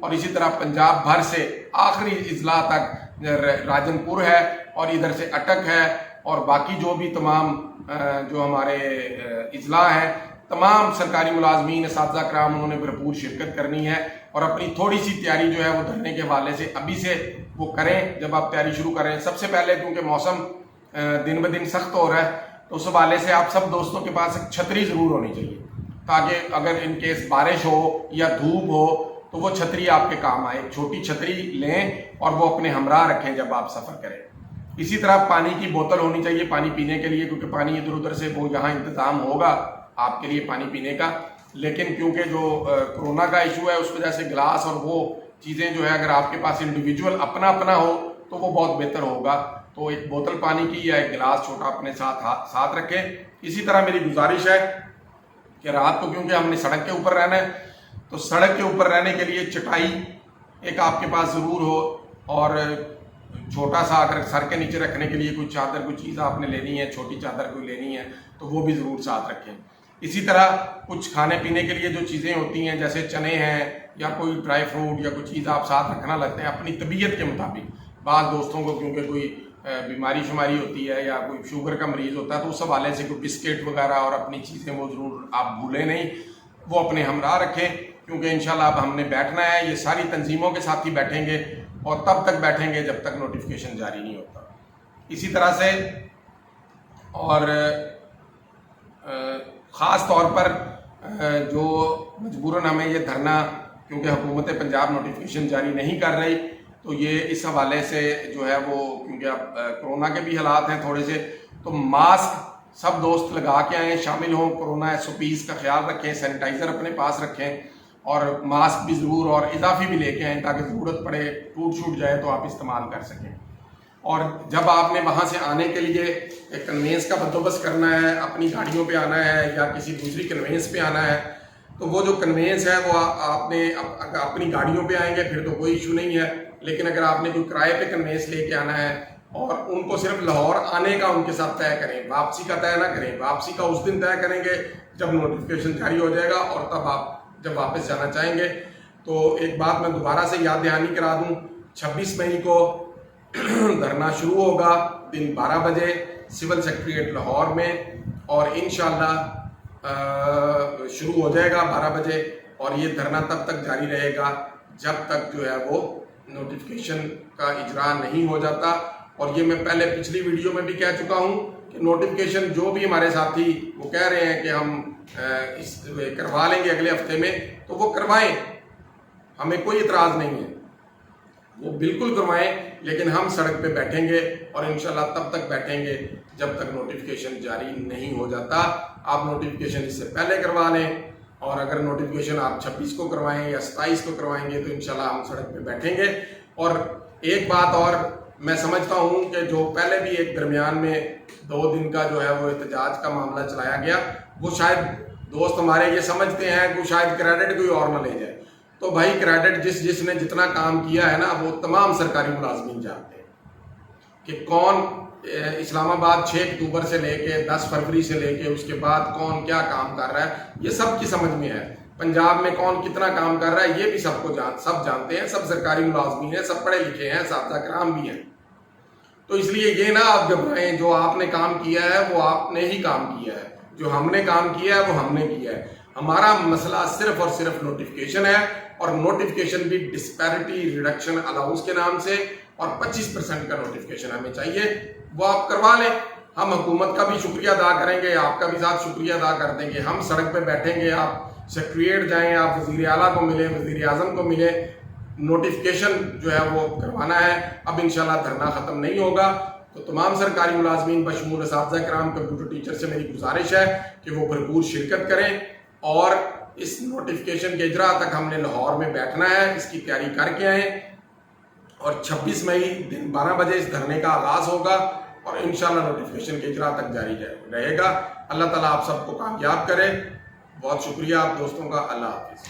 اور اسی طرح پنجاب بھر سے آخری اضلاع تک راجن پور ہے اور ادھر سے اٹک ہے اور باقی جو بھی تمام جو ہمارے اضلاع ہیں، تمام سرکاری ملازمین اساتذہ کرام انہوں نے بھرپور شرکت کرنی ہے اور اپنی تھوڑی سی تیاری جو ہے وہ دھرنے کے حوالے سے ابھی سے وہ کریں جب آپ تیاری شروع کریں۔ سب سے پہلے کیونکہ موسم دن بدن سخت ہو رہا ہے تو اس حوالے سے آپ سب دوستوں کے پاس ایک چھتری ضرور ہونی چاہیے، تاکہ اگر ان کیس بارش ہو یا دھوپ ہو تو وہ چھتری آپ کے کام آئے۔ چھوٹی چھتری لیں اور وہ اپنے ہمراہ رکھیں جب آپ سفر کریں۔ اسی طرح پانی کی بوتل ہونی چاہیے پانی پینے کے لیے، کیونکہ پانی ادھر ادھر سے وہ یہاں انتظام ہوگا آپ کے لیے پانی پینے کا، لیکن کیونکہ جو کرونا کا ایشو ہے اس وجہ سے گلاس اور وہ چیزیں جو ہے اگر آپ کے پاس انڈیویجول اپنا اپنا ہو تو وہ بہت بہتر ہوگا۔ تو ایک بوتل پانی کی یا ایک گلاس چھوٹا اپنے ساتھ رکھیں۔ اسی طرح میری گزارش ہے کہ رات کو کیونکہ ہم نے سڑک کے اوپر رہنا ہے تو سڑک کے اوپر رہنے کے لیے چٹائی ایک آپ کے پاس ضرور ہو، اور چھوٹا سا اگر سر کے نیچے رکھنے کے لیے کوئی چادر کوئی چیز آپ نے لینی ہے، چھوٹی چادر کوئی لینی ہے تو وہ بھی ضرور ساتھ رکھیں۔ اسی طرح کچھ کھانے پینے کے لیے جو چیزیں ہوتی ہیں جیسے چنے ہیں یا کوئی ڈرائی فروٹ یا کوئی چیز آپ ساتھ رکھنا لگتے ہیں اپنی طبیعت کے مطابق۔ بعض دوستوں کو کیونکہ کوئی بیماری شماری ہوتی ہے یا کوئی شوگر کا مریض ہوتا ہے تو اس حوالے سے کوئی بسکٹ وغیرہ اور اپنی چیزیں وہ ضرور آپ بھولیں نہیں، وہ اپنے ہمراہ رکھیں، کیونکہ انشاءاللہ اب ہم نے بیٹھنا ہے۔ یہ ساری تنظیموں کے ساتھ ہی بیٹھیں گے اور تب تک بیٹھیں گے جب تک نوٹیفیکیشن جاری نہیں ہوتا۔ اسی طرح سے اور خاص طور پر جو مجبوراً ہمیں یہ دھرنا، کیونکہ حکومت پنجاب نوٹیفیکیشن جاری نہیں کر رہی تو یہ اس حوالے سے جو ہے وہ کیونکہ اب کرونا کے بھی حالات ہیں تھوڑے سے، تو ماسک سب دوست لگا کے آئیں، شامل ہوں، کرونا SOPs کا خیال رکھیں، سینیٹائزر اپنے پاس رکھیں اور ماسک بھی ضرور اور اضافی بھی لے کے آئیں تاکہ ضرورت پڑے ٹوٹ چھوٹ جائے تو آپ استعمال کر سکیں۔ اور جب آپ نے وہاں سے آنے کے لیے ایک کنوینس کا بندوبست کرنا ہے، اپنی گاڑیوں پہ آنا ہے یا کسی دوسری کنوینس پہ آنا ہے تو وہ جو کنوینس ہے وہ آپ نے اپنی گاڑیوں پہ آئیں گے پھر تو کوئی ایشو نہیں ہے، لیکن اگر آپ نے کوئی کرائے پہ کنوینس لے کے آنا ہے اور ان کو صرف لاہور آنے کا ان کے ساتھ طے کریں، واپسی کا طے نہ کریں۔ واپسی کا اس دن طے کریں گے جب نوٹیفیکیشن جاری ہو جائے گا اور تب آپ جب واپس جانا چاہیں گے۔ تو ایک بات میں دوبارہ سے یاد دہانی کرا دوں، 26 مئی کو دھرنا شروع ہوگا دن 12 بجے سول سیکریٹریٹ لاہور میں، اور انشاءاللہ شروع ہو جائے گا 12 بجے، اور یہ دھرنا تب تک جاری رہے گا جب تک جو ہے وہ نوٹیفیکیشن کا اجرا نہیں ہو جاتا۔ اور یہ میں پہلے پچھلی ویڈیو میں بھی کہہ چکا ہوں کہ نوٹیفیکیشن جو بھی ہمارے ساتھی وہ کہہ رہے ہیں کہ ہم کروا لیں گے اگلے ہفتے میں تو وہ کروائیں، ہمیں کوئی اعتراض نہیں ہے، وہ بالکل کروائیں، لیکن ہم سڑک پہ بیٹھیں گے اور انشاءاللہ تب تک بیٹھیں گے جب تک نوٹیفیکیشن جاری نہیں ہو جاتا۔ آپ نوٹیفیکیشن اس سے پہلے کروا لیں، اور اگر نوٹیفیکیشن آپ 26 کو کروائیں یا 27 کو کروائیں گے تو انشاءاللہ ہم سڑک پہ بیٹھیں گے۔ اور ایک بات اور میں سمجھتا ہوں کہ جو پہلے بھی ایک درمیان میں 2 دن کا جو ہے وہ احتجاج کا معاملہ چلایا گیا، وہ شاید دوست ہمارے یہ سمجھتے ہیں کہ شاید کریڈٹ کوئی اور نہ لے جائے، تو بھائی کریڈٹ جس نے جتنا کام کیا ہے نا وہ تمام سرکاری ملازمین جانتے ہیں کہ کون اسلام آباد 6 اکتوبر سے لے کے 10 فروری سے لے کے اس کے بعد کون کیا کام کر رہا ہے، یہ سب کی سمجھ میں ہے۔ پنجاب میں کون کتنا کام کر رہا ہے یہ بھی سب کو سب جانتے ہیں، سب سرکاری ملازمین ہیں، سب پڑھے لکھے ہیں، اساتذہ کرام بھی ہیں۔ تو اس لیے یہ نہ آپ گھبرائیں، جو آپ نے کام کیا ہے وہ آپ نے ہی کام کیا ہے، جو ہم نے کام کیا ہے وہ ہم نے کیا ہے۔ ہمارا مسئلہ صرف اور صرف نوٹیفیکیشن ہے، اور نوٹیفیکیشن بھی ڈسپیرٹی ریڈکشن الاؤنس کے نام سے، اور 25% کا نوٹیفیکیشن ہمیں چاہیے، وہ آپ کروا لیں۔ ہم حکومت کا بھی شکریہ ادا کریں گے، آپ کا بھی ساتھ شکریہ ادا کر دیں گے۔ ہم سڑک پہ بیٹھیں گے، آپ سیکریٹریٹ جائیں، آپ وزیر اعلیٰ کو ملیں، وزیر اعظم کو ملیں، نوٹیفیکیشن جو ہے وہ کروانا ہے۔ اب انشاءاللہ دھرنا ختم نہیں ہوگا، تو تمام سرکاری ملازمین بشمول اساتذہ کرام کمپیوٹر ٹیچر سے میری گزارش ہے کہ وہ بھرپور شرکت کریں، اور اس نوٹیفیکیشن کے اجرا تک ہم نے لاہور میں بیٹھنا ہے، اس کی تیاری کر کے آئیں، اور 26 مئی دن 12 بجے اس دھرنے کا آغاز ہوگا اور انشاءاللہ نوٹیفیکیشن کے اجرا تک جاری رہے گا۔ اللہ تعالیٰ آپ سب کو کامیاب کرے۔ بہت شکریہ آپ دوستوں کا، اللہ حافظ۔